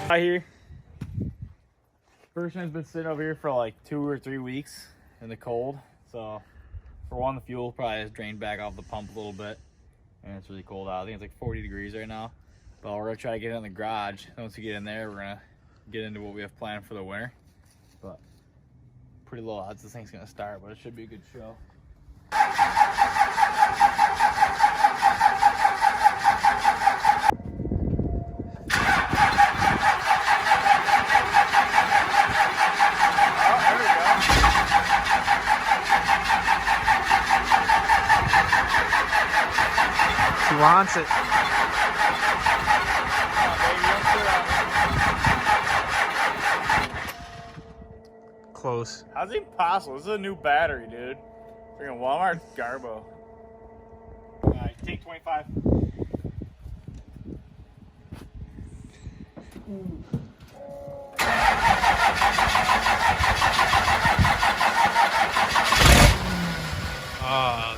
Out here. Person's been sitting over here for like 2 or 3 weeks in the cold. So for one, the fuel probably has drained back off the pump a little bit. And it's really cold out. I think it's like 40 degrees right now. But we're gonna try to get it in the garage. And once we get in there, we're gonna get into what we have planned for the winter. But pretty low odds this thing's gonna start, but it should be a good show. She wants it. Close. How's it possible? This is a new battery, dude. Freaking Walmart Garbo. Alright, take 25. Oh,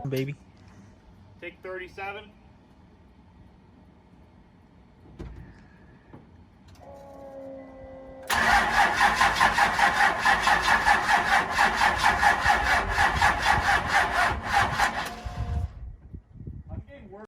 baby. Take 37. I'm getting work.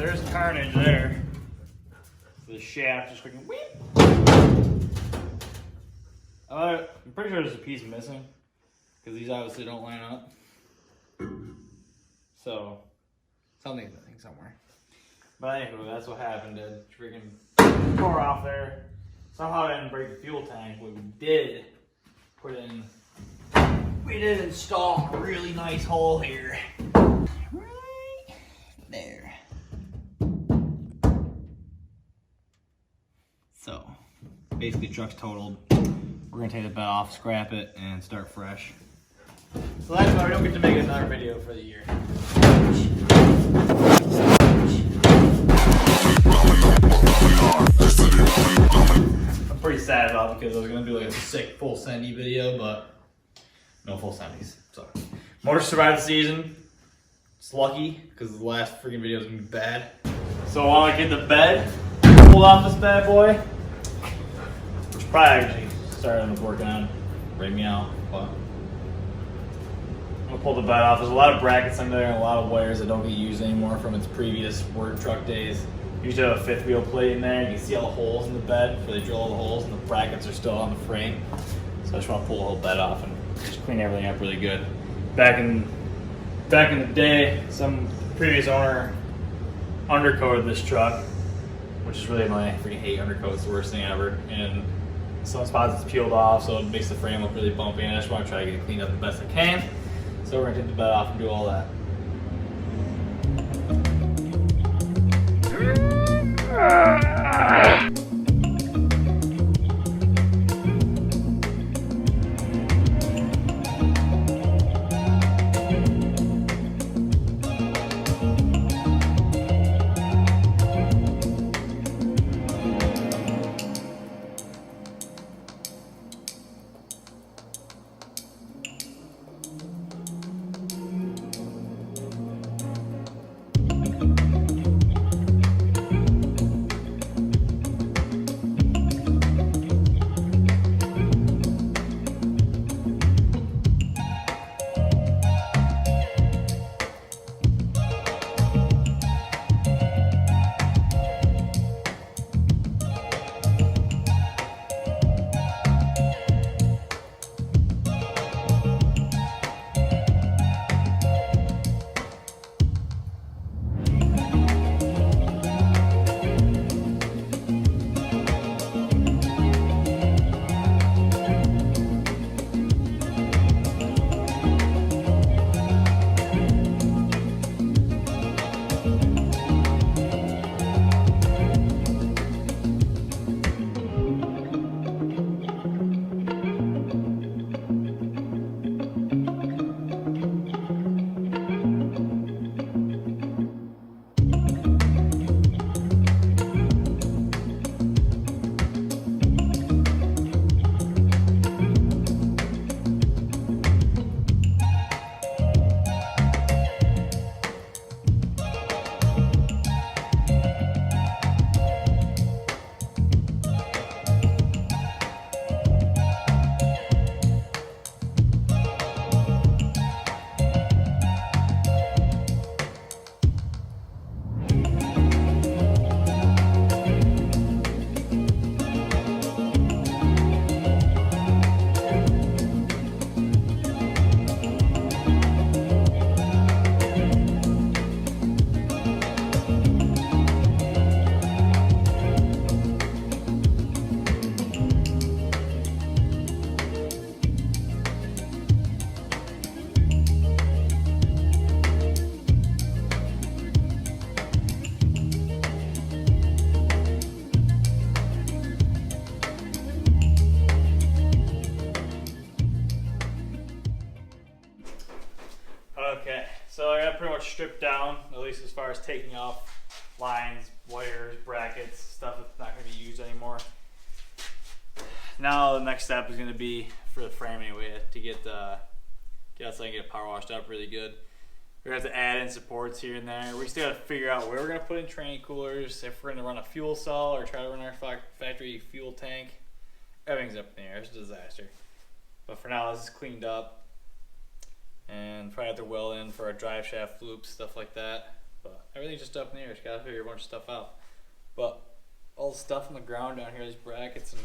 There's carnage there. The shaft just freaking whip. I'm pretty sure there's a piece missing because these obviously don't line up. So something's missing somewhere. But anyway, that's what happened. It freaking tore off there. Somehow I didn't break the fuel tank. What we did install a really nice hole here. Right there. So basically truck's totaled. We're gonna take the bed off, scrap it, and start fresh. So that's why we don't get to make another video for the year. I'm pretty sad about it because I was gonna do like a sick full Sendy video, but no full Sendys. So motor survived the season. It's lucky because the last freaking video is gonna be bad. So while I get the bed pulled off this bad boy, which probably actually started working on right meow, but I'm gonna pull the bed off. There's a lot of brackets under there and a lot of wires that don't get used anymore from its previous work truck days. Usually have a fifth wheel plate in there. You can see all the holes in the bed where they drill all the holes, and the brackets are still on the frame. So I just want to pull the whole bed off and just clean everything up really good. Back in the day, some previous owner undercoated this truck, which is really my freaking hate undercoat. It's the worst thing ever. And some spots it's peeled off, so it makes the frame look really bumpy. And I just want to try to get it cleaned up the best I can. So we're gonna take the bed off and do all that. Okay, so I got pretty much stripped down, at least as far as taking off lines, wires, brackets, stuff that's not going to be used anymore. Now the next step is going to be for the frame anyway, to get outside and get it power washed up really good. We're going to have to add in supports here and there. We still got to figure out where we're going to put in tranny coolers, if we're going to run a fuel cell or try to run our factory fuel tank. Everything's up in the air. It's a disaster. But for now, this is cleaned up. And probably have to weld in for our drive shaft loops, stuff like that. But everything's just up in the air. Just gotta figure a bunch of stuff out. But all the stuff on the ground down here, these brackets and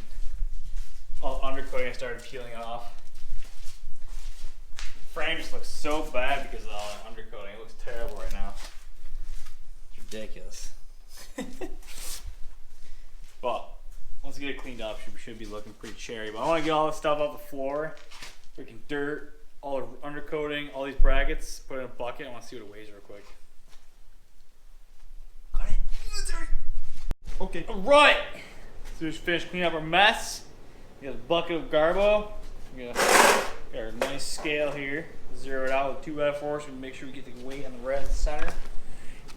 all undercoating started peeling off. frame just looks so bad because of all that undercoating. It looks terrible right now. It's ridiculous. But once we get it cleaned up, we should be looking pretty cherry. But I want to get all this stuff off the floor, freaking dirt, all the undercoating, all these brackets, put it in a bucket. I want to see what it weighs real quick. Got it. Okay. All right. So we just finished cleaning up our mess. We got a bucket of Garbo. We got our nice scale here. Zero it out with 2x4 so we can make sure we get the weight on the red center.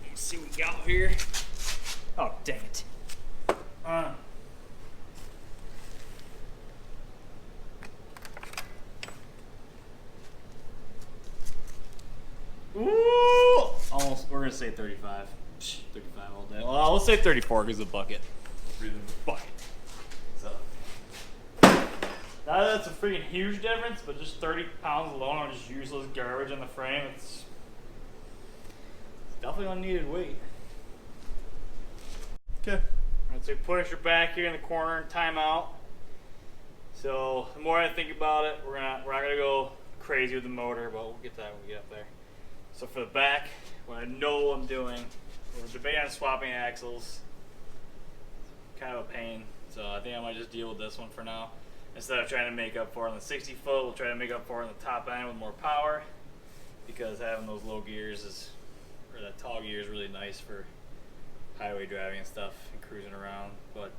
Let's see what we got here. Oh, dang it. Ooh! Almost, we're gonna say 35. 35 all day. Well, let's say 34 because of the bucket. Breathing the bucket. So, that's a freaking huge difference, but just 30 pounds alone on just useless garbage in the frame, it's definitely unneeded weight. Okay. Alright, so we push her back here in the corner and time out. So the more I think about it, we're not gonna go crazy with the motor, but we'll get to that when we get up there. So for the back, what I know I'm doing, we're debating on swapping axles. Kind of a pain, so I think I might just deal with this one for now. Instead of trying to make up for it on the 60 foot, we'll try to make up for it on the top end with more power, because having those low gears is, or that tall gear is really nice for highway driving and stuff and cruising around. But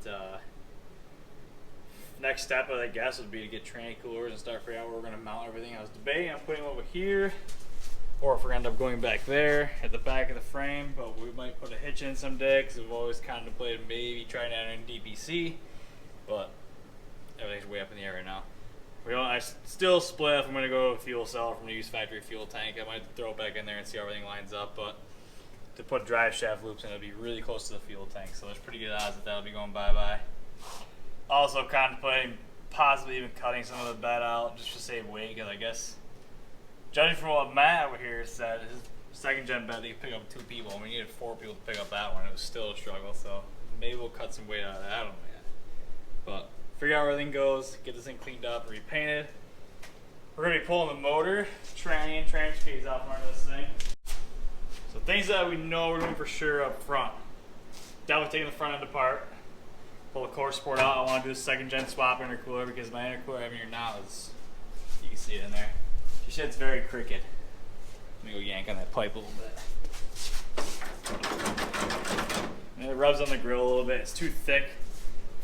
next step, I guess, would be to get tranny coolers and start figuring out where we're going to mount everything. I was debating on putting them over here, or if we're going to end up going back there at the back of the frame, but we might put a hitch in someday because we've always contemplated maybe trying to enter in DPC, but everything's way up in the air right now. I still split if I'm going to go to a fuel cell from the used factory fuel tank. I might throw it back in there and see how everything lines up, but to put drive shaft loops in, it'll be really close to the fuel tank, so there's pretty good odds that that'll be going bye-bye. Also contemplating possibly even cutting some of the bed out just to save weight, because I guess, judging from what Matt over here said, his second gen bed, they could pick up 2 people, and we needed 4 people to pick up that one. It was still a struggle, so maybe we'll cut some weight out of that. I don't know yet. But figure out where everything goes, get this thing cleaned up, repainted. We're going to be pulling the motor, tranny and transfer case off under this thing. So things that we know we're doing for sure up front. Definitely taking the front end apart. Pull the core support out. I want to do a second gen swap intercooler because my intercooler I have here now is, you can see it in there. She said it's very crooked. Let me go yank on that pipe a little bit. And it rubs on the grill a little bit. It's too thick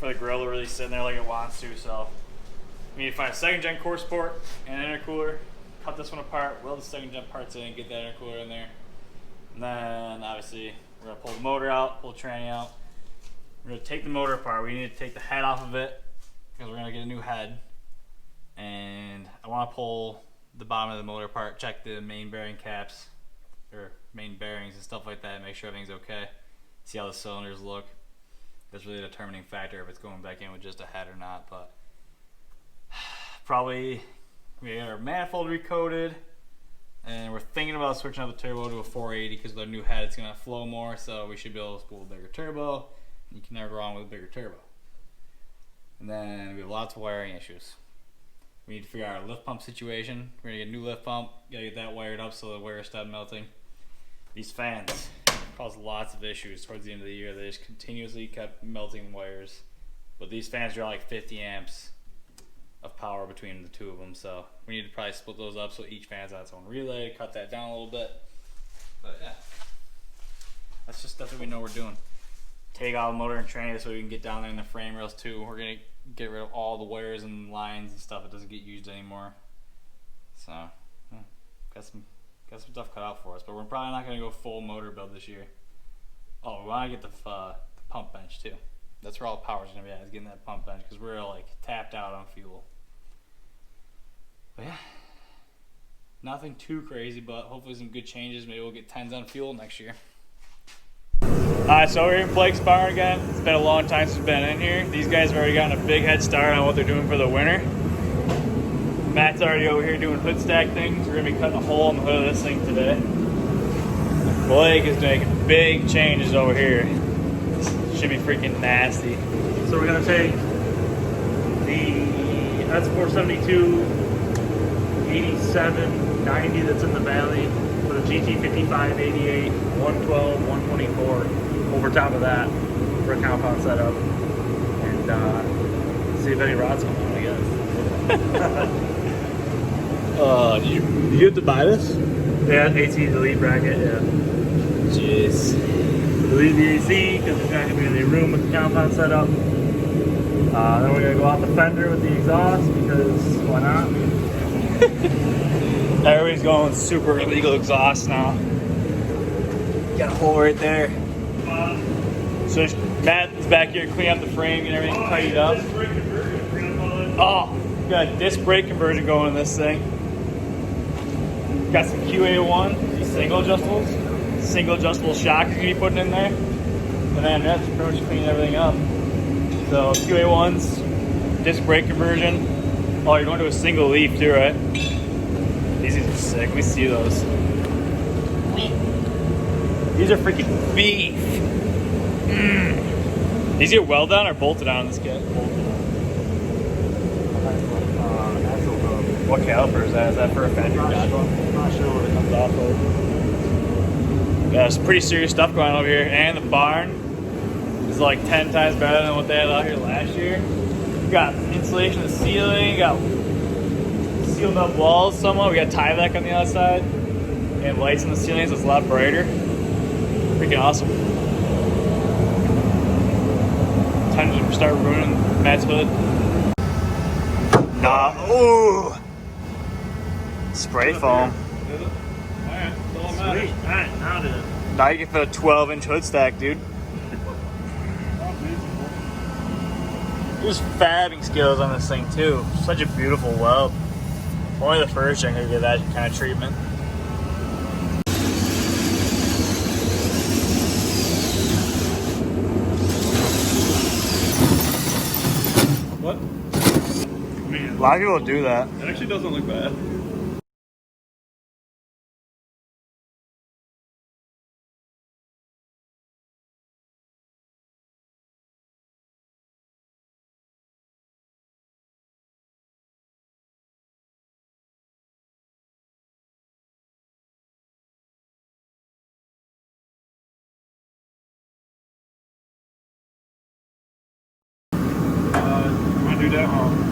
for the grill to really sit in there like it wants to, so we need to find a second gen core support and an intercooler, cut this one apart, weld the second gen parts in, get that intercooler in there. And then obviously we're gonna pull the motor out, pull the tranny out. We're gonna take the motor apart. We need to take the head off of it because we're gonna get a new head. And I wanna pull the bottom of the motor apart, check the main bearing caps or main bearings and stuff like that, make sure everything's okay. See how the cylinders look. That's really a determining factor if it's going back in with just a head or not. But probably we get our manifold recoated. And we're thinking about switching out the turbo to a 480 because with our new head it's going to flow more, so we should be able to spool a bigger turbo. You can never go wrong with a bigger turbo. And then we have lots of wiring issues. We need to figure out our lift pump situation. We're going to get a new lift pump, got to get that wired up so the wires stop melting. These fans cause lots of issues towards the end of the year. They just continuously kept melting wires. But these fans draw like 50 amps of power between the 2 of them, so we need to probably split those up so each fan's on its own relay, cut that down a little bit. But yeah, that's just stuff that we know we're doing. Take out the motor and tranny so we can get down there in the frame rails too. We're gonna get rid of all the wires and lines and stuff that doesn't get used anymore. So yeah, got some stuff cut out for us, but we're probably not gonna go full motor build this year. Oh, we want to get the pump bench too. That's where all the power's gonna be at, is getting that pump bench, because we're like tapped out on fuel. But yeah, nothing too crazy, but hopefully some good changes. Maybe we'll get 10s on fuel next year. Alright, so we're here in Blake's barn again. It's been a long time since we've been in here. These guys have already gotten a big head start on what they're doing for the winter. Matt's already over here doing hood stack things. We're gonna be cutting a hole in the hood of this thing today. Blake is making big changes over here. This should be freaking nasty. So we're gonna take the, that's 472 87, 90 that's in the valley, with a GT 55, 88, 112, 124 over top of that for a compound setup. And see if any rods come out, I guess. You have to buy this? Yeah, AC delete bracket, yeah. Jeez. Delete the AC because there's not going to be any room with the compound setup. Then we're going to go out the fender with the exhaust because why not? Everybody's going super illegal exhaust now. Got a hole right there. So Matt is back here cleaning up the frame and everything, tidied up. Oh, got a disc brake conversion going in this thing. Got some QA1, single adjustable shocks you're gonna be putting in there. And then that's pretty much cleaning everything up. So QA1s, disc brake conversion. Oh, you're going to a single leaf too, right? These are sick. Let me see those. These are freaking beef. These get welded on or bolted on this kit? What caliper is that? Is that for a fender? I'm not sure what it comes off of. Yeah, some pretty serious stuff going on over here. And the barn is like 10 times better than what they had out here last year. We got insulation in the ceiling, got sealed up walls somewhat. We got Tyvek on the outside and lights in the ceiling, so it's a lot brighter. Freaking awesome. Time to start ruining Matt's hood. Ooh! Spray foam. Sweet. Alright, now to Now you can fit a 12-inch hood stack, dude. There's fabbing skills on this thing too. Such a beautiful weld. Only the first gen could get that kind of treatment. What? man. A lot of people do that. It actually doesn't look bad. Want to do that?